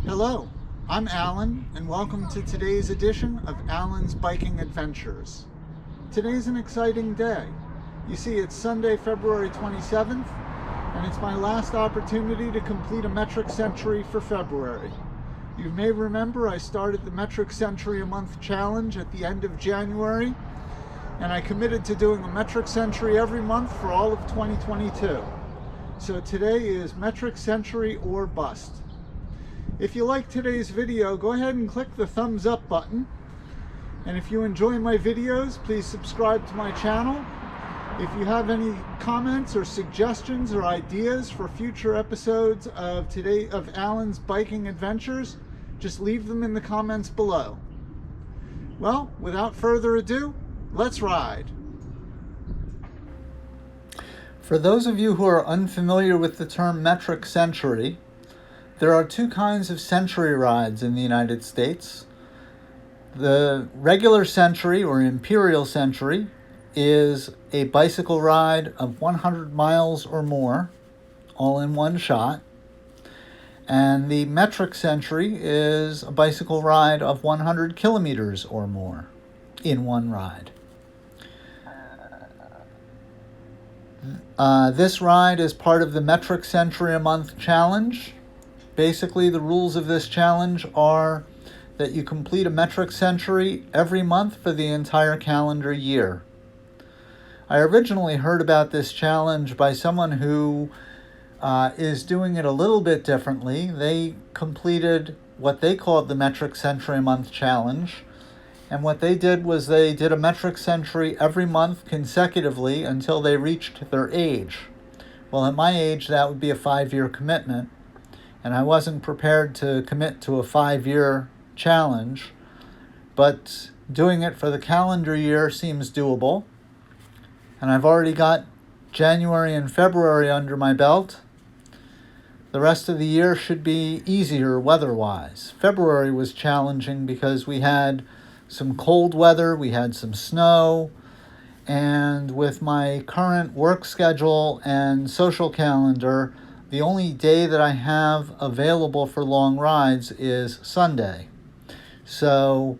Hello, I'm Alan, and welcome to today's edition of Alan's Biking Adventures. Today's an exciting day. You see, it's Sunday, February 27th, and it's my last opportunity to complete a metric century for February. You may remember I started the Metric Century a Month Challenge at the end of January, and I committed to doing a metric century every month for all of 2022. So today is Metric Century or Bust. If you like today's video, go ahead and click the thumbs up button. And if you enjoy my videos, please subscribe to my channel. If you have any comments or suggestions or ideas for future episodes of Alan's Biking Adventures, just leave them in the comments below. Well, without further ado, let's ride. For those of you who are unfamiliar with the term metric century, there are two kinds of century rides in the United States. The regular century or imperial century is a bicycle ride of 100 miles or more, all in one shot. And the metric century is a bicycle ride of 100 kilometers or more in one ride. This ride is part of the Metric Century a Month Challenge. Basically, the rules of this challenge are that you complete a metric century every month for the entire calendar year. I originally heard about this challenge by someone who is doing it a little bit differently. They completed what they called the Metric Century a Month Challenge. And what they did was they did a metric century every month consecutively until they reached their age. Well, at my age, that would be a 5-year commitment. And I wasn't prepared to commit to a 5-year challenge, but doing it for the calendar year seems doable. And I've already got January and February under my belt. The rest of the year should be easier weather-wise. February was challenging because we had some cold weather, we had some snow, and with my current work schedule and social calendar, the only day that I have available for long rides is Sunday. So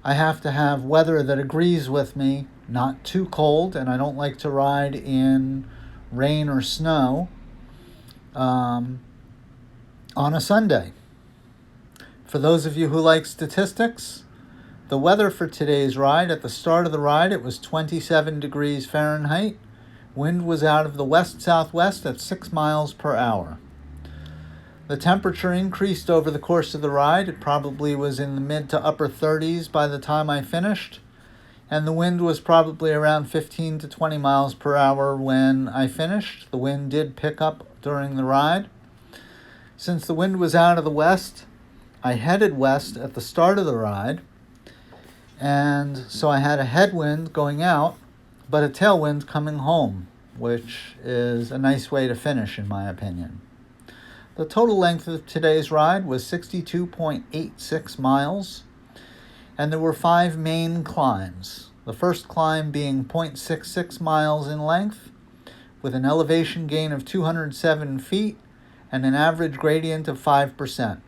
I have to have weather that agrees with me, not too cold, and I don't like to ride in rain or snow on a Sunday. For those of you who like statistics, the weather for today's ride, at the start of the ride, it was 27 degrees Fahrenheit. Wind was out of the west-southwest at 6 miles per hour. The temperature increased over the course of the ride. It probably was in the mid to upper 30s by the time I finished. And the wind was probably around 15 to 20 miles per hour when I finished. The wind did pick up during the ride. Since the wind was out of the west, I headed west at the start of the ride. And so I had a headwind going out, but a tailwind coming home, which is a nice way to finish, in my opinion. The total length of today's ride was 62.86 miles, and there were 5 main climbs. The first climb being 0.66 miles in length, with an elevation gain of 207 feet and an average gradient of 5%.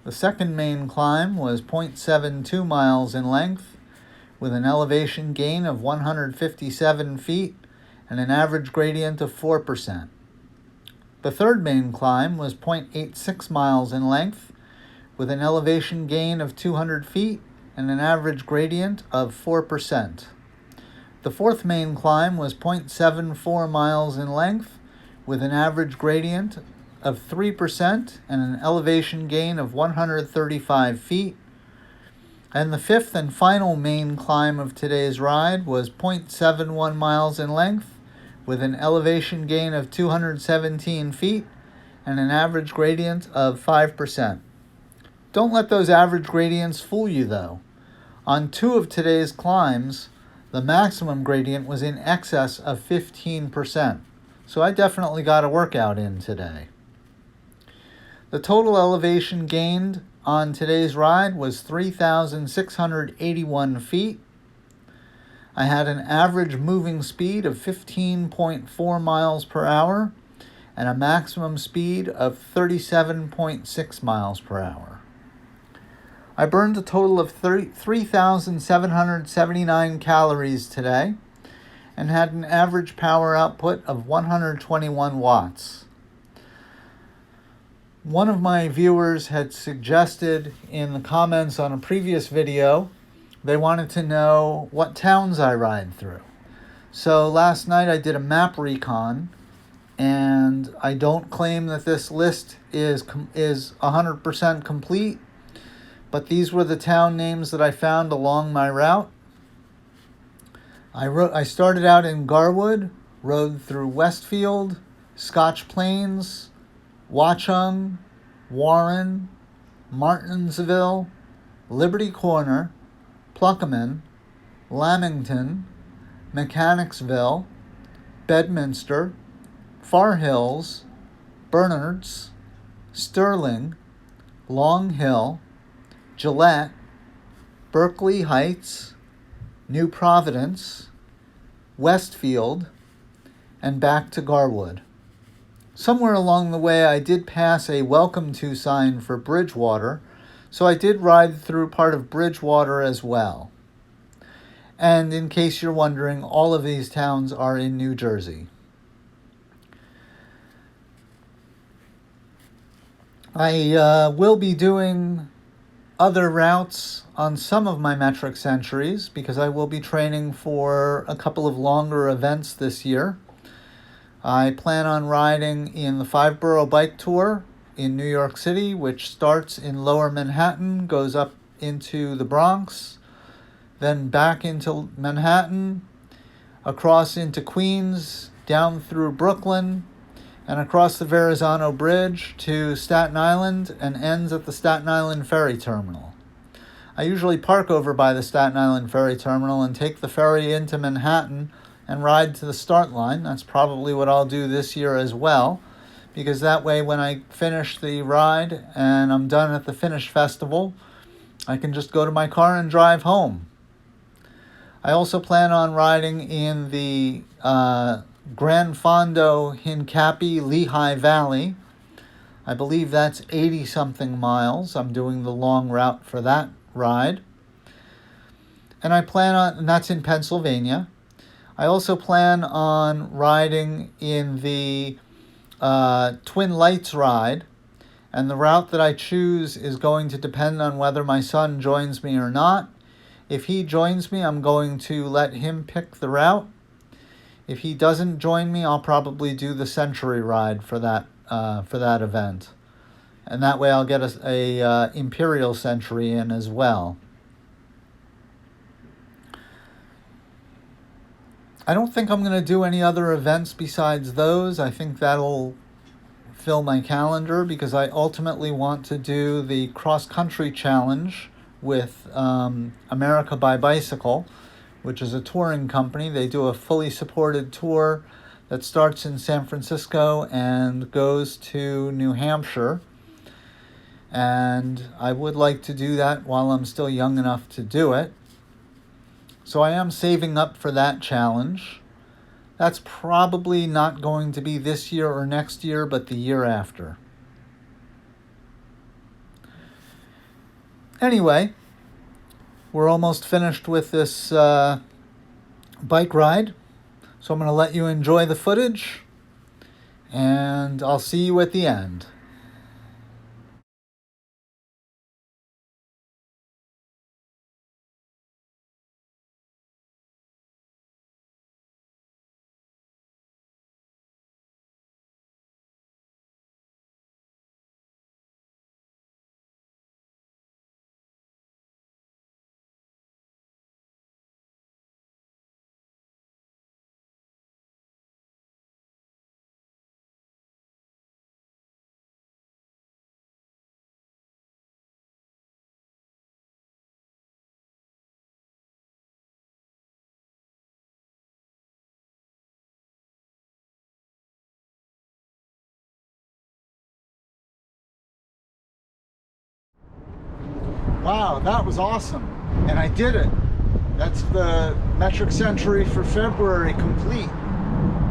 The second main climb was 0.72 miles in length, with an elevation gain of 157 feet and an average gradient of 4%. The third main climb was 0.86 miles in length, with an elevation gain of 200 feet and an average gradient of 4%. The fourth main climb was 0.74 miles in length, with an average gradient of 3% and an elevation gain of 135 feet. And the fifth and final main climb of today's ride was 0.71 miles in length, with an elevation gain of 217 feet and an average gradient of 5%. Don't let those average gradients fool you, though. On 2 of today's climbs, the maximum gradient was in excess of 15%. So I definitely got a workout in today. The total elevation gained on today's ride was 3,681 feet. I had an average moving speed of 15.4 miles per hour and a maximum speed of 37.6 miles per hour. I burned a total of 3,779 calories today and had an average power output of 121 watts. One of my viewers had suggested in the comments on a previous video, they wanted to know what towns I ride through. So last night I did a map recon, and I don't claim that this list is 100% complete, but these were the town names that I found along my route. I started out in Garwood, rode through Westfield, Scotch Plains, Watchung, Warren, Martinsville, Liberty Corner, Pluckerman, Lamington, Mechanicsville, Bedminster, Far Hills, Bernards, Sterling, Long Hill, Gillette, Berkeley Heights, New Providence, Westfield, and back to Garwood. Somewhere along the way I did pass a welcome to sign for Bridgewater, so I did ride through part of Bridgewater as well. And in case you're wondering, all of these towns are in New Jersey. I will be doing other routes on some of my metric centuries because I will be training for a couple of longer events this year. I plan on riding in the 5-borough bike tour in New York City, which starts in Lower Manhattan, goes up into the Bronx, then back into Manhattan, across into Queens, down through Brooklyn, and across the Verrazano Bridge to Staten Island, and ends at the Staten Island Ferry Terminal. I usually park over by the Staten Island Ferry Terminal and take the ferry into Manhattan and ride to the start line. That's probably what I'll do this year as well, because that way when I finish the ride and I'm done at the Finish Festival, I can just go to my car and drive home. I also plan on riding in the Gran Fondo, Hincapie, Lehigh Valley. I believe that's 80-something miles. I'm doing the long route for that ride. And that's in Pennsylvania. I also plan on riding in the Twin Lights ride. And the route that I choose is going to depend on whether my son joins me or not. If he joins me, I'm going to let him pick the route. If he doesn't join me, I'll probably do the Century ride for that event. And that way I'll get a Imperial Century in as well. I don't think I'm going to do any other events besides those. I think that'll fill my calendar because I ultimately want to do the cross-country challenge with America by Bicycle, which is a touring company. They do a fully supported tour that starts in San Francisco and goes to New Hampshire. And I would like to do that while I'm still young enough to do it. So I am saving up for that challenge. That's probably not going to be this year or next year, but the year after. Anyway, we're almost finished with this bike ride. So I'm going to let you enjoy the footage, and I'll see you at the end. Wow, that was awesome. And I did it. That's the metric century for February complete.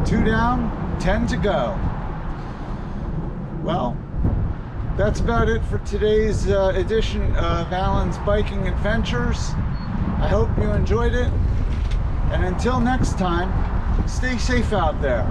2 down, 10 to go. Well, that's about it for today's edition of Alan's Biking Adventures. I hope you enjoyed it. And until next time, stay safe out there.